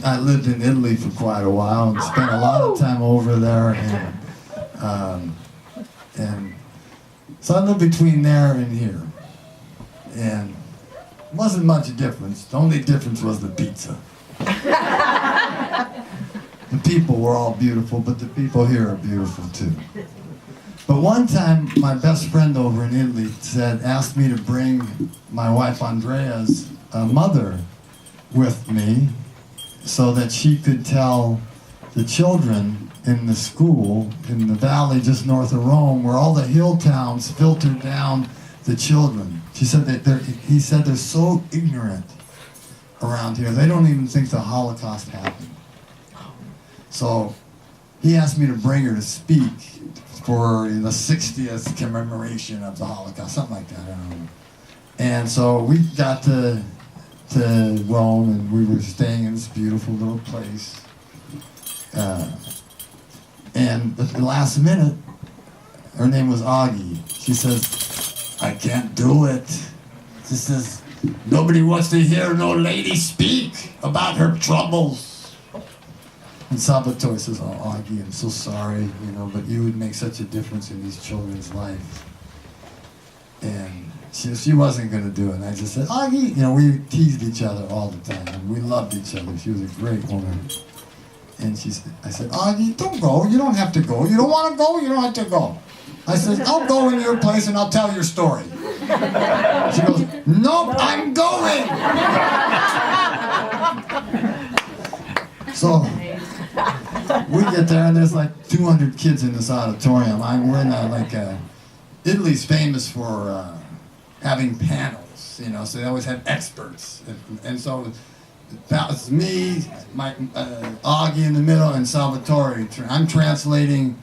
I lived in Italy for quite a while and spent a lot of time over there, and so I lived between there and here, and it wasn't much difference. The only difference was the pizza. The people were all beautiful, but the people here are beautiful too. But one time, my best friend over in Italy asked me to bring my wife Andrea's mother with me so that she could tell the children in the school in the valley just north of Rome, where all the hill towns filtered down the children. He said they're so ignorant around here. They don't even think the Holocaust happened. So he asked me to bring her to speak for the 60th commemoration of the Holocaust, something like that, I don't know. And so we got to Rome, and we were staying in this beautiful little place. And at the last minute, her name was Agi. She says, "I can't do it." She says, "Nobody wants to hear no lady speak about her troubles." And Salvatore says, "Oh, Agi, I'm so sorry, but you would make such a difference in these children's life." And she wasn't going to do it. And I just said, "Agi," we teased each other all the time. And we loved each other. She was a great woman. And I said, "Agi, don't go. You don't have to go. You don't want to go? You don't have to go." I said, "I'll go in your place and I'll tell your story." She goes, "Nope, I'm going." So we get there, and there's like 200 kids in this auditorium. We're in Italy's famous for having panels, so they always have experts. And so that was me, Agi in the middle, and Salvatore. I'm translating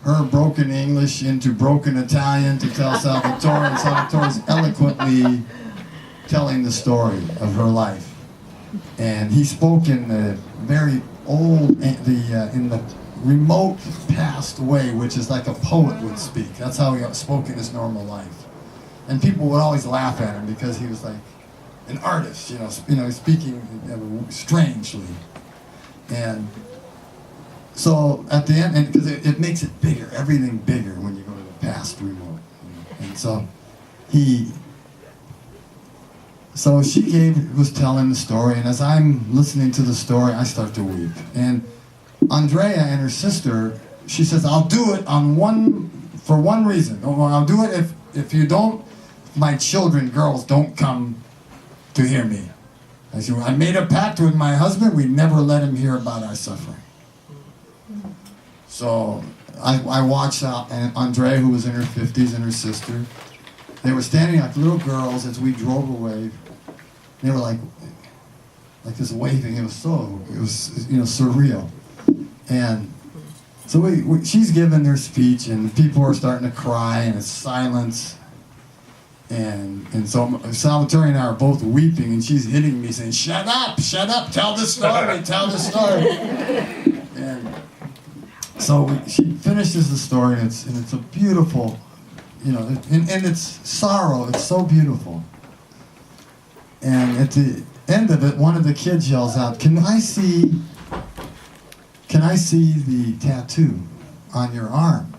her broken English into broken Italian to tell Salvatore, and Salvatore's eloquently telling the story of her life. And he spoke in the very old, in the remote past way, which is like a poet would speak. That's how he spoke in his normal life. And people would always laugh at him because he was like an artist, speaking strangely. And so at the end, and because it makes it bigger, everything bigger when you go to the past remote. And so she was telling the story, and as I'm listening to the story, I start to weep. And Andrea and her sister, she says, "I'll do it for one reason. I'll do it if you don't, my children, girls, don't come to hear me." I said, "I made a pact with my husband, we'd never let him hear about our suffering." So I watched out, and Andrea, who was in her 50s, and her sister, they were standing like little girls as we drove away. They were like this waving. It was surreal. And so she's giving their speech, and people are starting to cry, and it's silence. And so Salvatore and I are both weeping, and she's hitting me, saying, shut up, tell the story, tell the story." And so she finishes the story, and it's a beautiful, and it's sorrow, it's so beautiful. And at the end of it, one of the kids yells out, Can I see the tattoo on your arm?"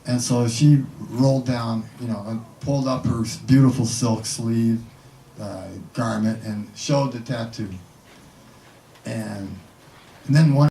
And so she rolled down, and pulled up her beautiful silk sleeve garment and showed the tattoo. And then one